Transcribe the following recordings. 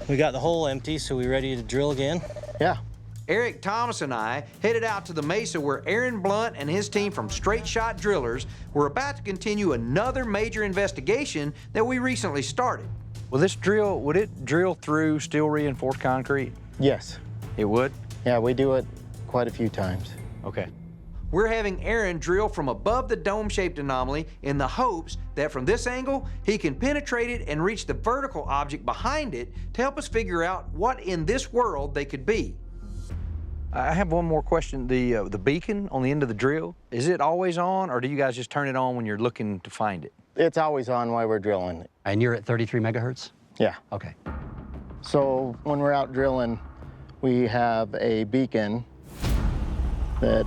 We got the hole empty, so we ready to drill again? Yeah. Eric, Thomas, and I headed out to the Mesa where Aaron Blunt and his team from Straight Shot Drillers were about to continue another major investigation that we recently started. Will this drill, would it drill through steel reinforced concrete? Yes. It would? Yeah, we do it quite a few times. Okay. We're having Aaron drill from above the dome-shaped anomaly in the hopes that from this angle, he can penetrate it and reach the vertical object behind it to help us figure out what in this world they could be. I have one more question. The beacon on the end of the drill, is it always on, or do you guys just turn it on when you're looking to find it? It's always on while we're drilling. And you're at 33 megahertz? Yeah. Okay. So when we're out drilling, we have a beacon that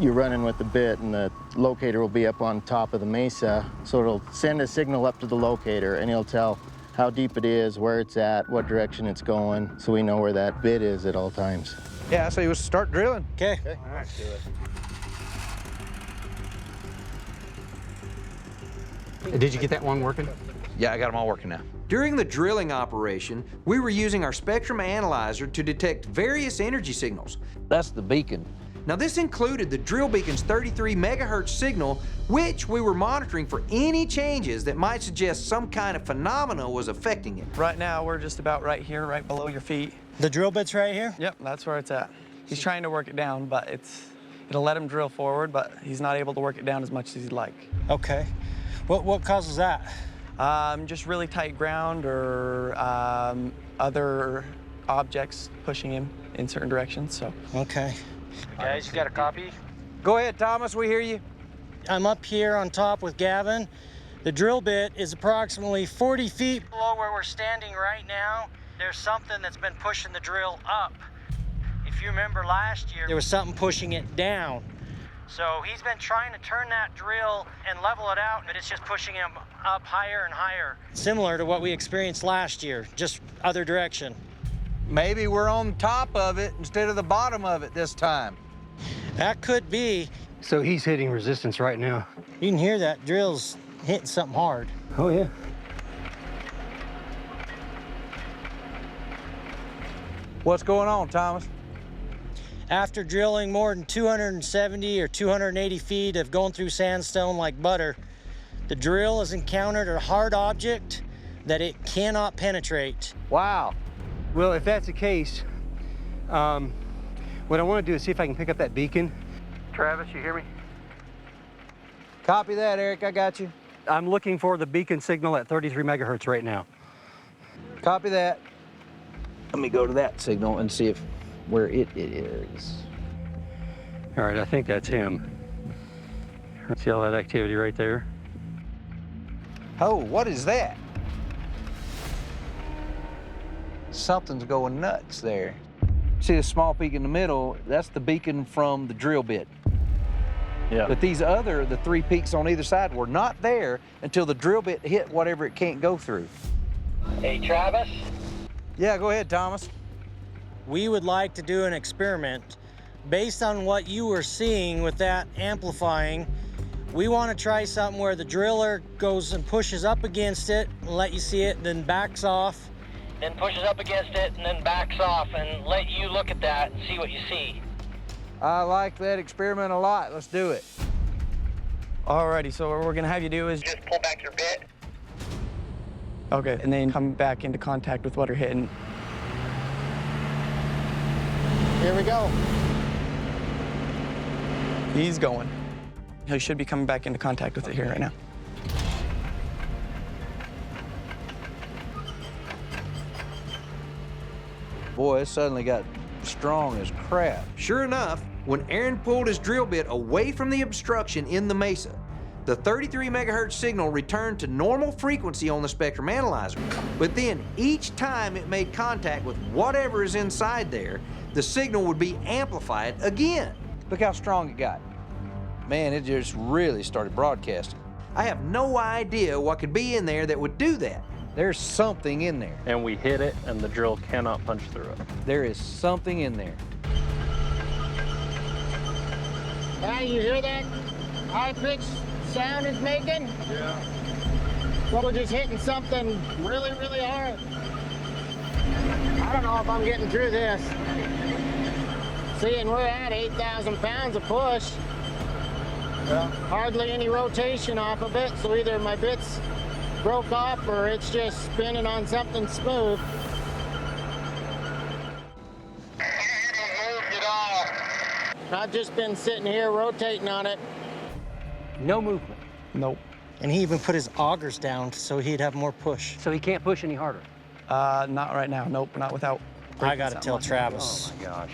you're running with the bit, and the locator will be up on top of the mesa. So it'll send a signal up to the locator, and it'll tell how deep it is, where it's at, what direction it's going, so we know where that bit is at all times. Yeah, so you start drilling. Okay. All right, let's do it. Did you get that one working? Yeah, I got them all working now. During the drilling operation, we were using our spectrum analyzer to detect various energy signals. That's the beacon. Now, this included the drill beacon's 33 megahertz signal, which we were monitoring for any changes that might suggest some kind of phenomena was affecting it. Right now, we're just about right here, right below your feet. The drill bit's right here? Yep, that's where it's at. He's trying to work it down, but it'll let him drill forward, but he's not able to work it down as much as he'd like. Okay. What causes that? Just really tight ground or other objects pushing him in certain directions, so. Okay. Guys, you got a copy? Go ahead, Thomas, we hear you. I'm up here on top with Gavin. The drill bit is approximately 40 feet below where we're standing right now. There's something that's been pushing the drill up. If you remember last year, there was something pushing it down. So he's been trying to turn that drill and level it out, but it's just pushing him up higher and higher. Similar to what we experienced last year, just other direction. Maybe we're on top of it instead of the bottom of it this time. That could be. So he's hitting resistance right now. You can hear that drill's hitting something hard. Oh, yeah. What's going on, Thomas? After drilling more than 270 or 280 feet of going through sandstone like butter, the drill has encountered a hard object that it cannot penetrate. Wow. Well, if that's the case, what I want to do is see if I can pick up that beacon. Travis, you hear me? Copy that, Eric, I got you. I'm looking for the beacon signal at 33 megahertz right now. Copy that. Let me go to that signal and see where it is. All right, I think that's him. See all that activity right there? Oh, what is that? Something's going nuts there. See the small peak in the middle? That's the beacon from the drill bit. Yeah. But the three peaks on either side were not there until the drill bit hit whatever it can't go through. Hey, Travis? Yeah, go ahead, Thomas. We would like to do an experiment. Based on what you were seeing with that amplifying, we want to try something where the driller goes and pushes up against it and let you see it, then backs off. Then pushes up against it and then backs off and let you look at that and see what you see. I like that experiment a lot. Let's do it. Alrighty, so what we're gonna have you do is Just pull back your bit. okay, and then come back into contact with what you're hitting. Here we go. He's going. He should be coming back into contact with it here right now. Boy, it suddenly got strong as crap. Sure enough, when Aaron pulled his drill bit away from the obstruction in the mesa, the 33 megahertz signal returned to normal frequency on the spectrum analyzer. But then each time it made contact with whatever is inside there, the signal would be amplified again. Look how strong it got. Man, it just really started broadcasting. I have no idea what could be in there that would do that. There's something in there. And we hit it, and the drill cannot punch through it. There is something in there. Now you hear that high-pitched sound it's making? Yeah. Well, we're just hitting something really, really hard. don't know if I'm getting through this. Seeing we're at 8,000 pounds of push. Hardly any rotation off of it, so either my bit's broke off or it's just spinning on something smooth. I've just been sitting here rotating on it. No movement. Nope. And he even put his augers down so he'd have more push. So he can't push any harder. Not right now. Nope, not without. I gotta something tell like that. Travis. Oh my gosh.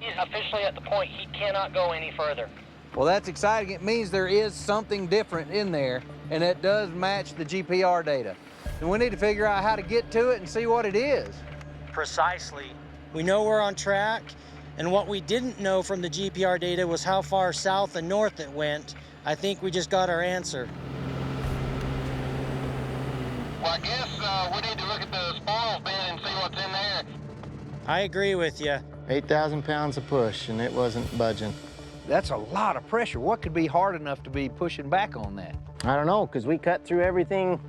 He's officially at the point he cannot go any further. Well, that's exciting. It means there is something different in there, and it does match the GPR data. And we need to figure out how to get to it and see what it is. Precisely. We know we're on track, and what we didn't know from the GPR data was how far south and north it went. I think we just got our answer. Well, I guess we need to look at the spoils bin and see what's in there. I agree with you. 8,000 pounds of push, and it wasn't budging. That's a lot of pressure. What could be hard enough to be pushing back on that? I don't know, because we cut through everything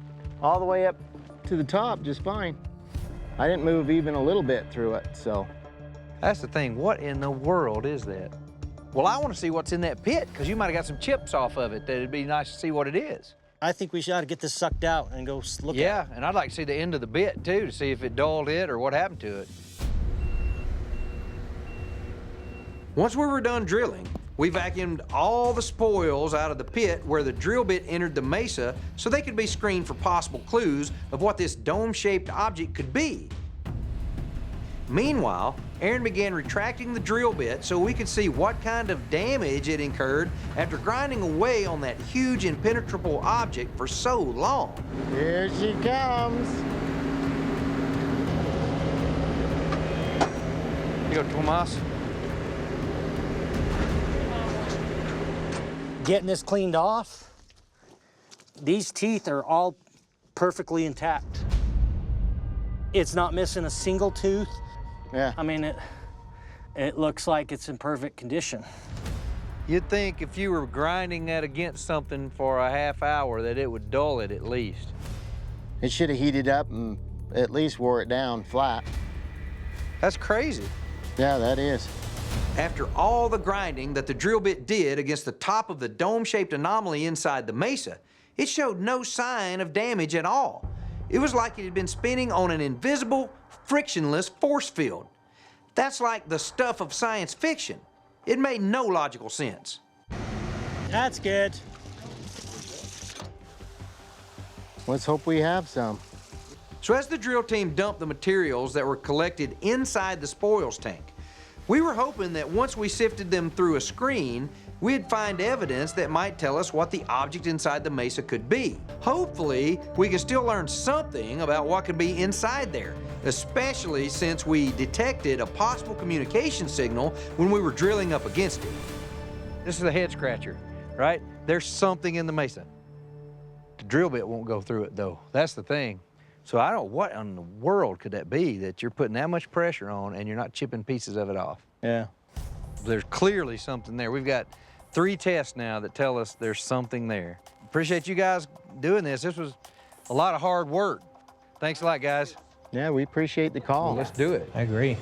all the way up to the top just fine. I didn't move even a little bit through it, so. That's the thing. What in the world is that? Well, I want to see what's in that pit, because you might have got some chips off of it that it'd be nice to see what it is. I think we should get this sucked out and go look at it. Yeah, and I'd like to see the end of the bit, too, to see if it dulled it or what happened to it. Once we were done drilling, we vacuumed all the spoils out of the pit where the drill bit entered the mesa so they could be screened for possible clues of what this dome-shaped object could be. Meanwhile, Aaron began retracting the drill bit so we could see what kind of damage it incurred after grinding away on that huge impenetrable object for so long. Here she comes. You go, Tomas. Getting this cleaned off, these teeth are all perfectly intact. It's not missing a single tooth. Yeah. I mean, it looks like it's in perfect condition. You'd think if you were grinding that against something for a half hour that it would dull it at least. It should have heated up and at least wore it down flat. That's crazy. Yeah, that is. After all the grinding that the drill bit did against the top of the dome-shaped anomaly inside the mesa, it showed no sign of damage at all. It was like it had been spinning on an invisible, frictionless force field. That's like the stuff of science fiction. It made no logical sense. That's good. Let's hope we have some. So as the drill team dumped the materials that were collected inside the spoils tank, we were hoping that once we sifted them through a screen, we'd find evidence that might tell us what the object inside the mesa could be. Hopefully, we can still learn something about what could be inside there, especially since we detected a possible communication signal when we were drilling up against it. This is a head scratcher, right? There's something in the mesa. The drill bit won't go through it, though. That's the thing. So I don't know what in the world could that be that you're putting that much pressure on and you're not chipping pieces of it off. Yeah. There's clearly something there. We've got 3 tests now that tell us there's something there. Appreciate you guys doing this. This was a lot of hard work. Thanks a lot, guys. Yeah, we appreciate the call. Well, let's do it. I agree.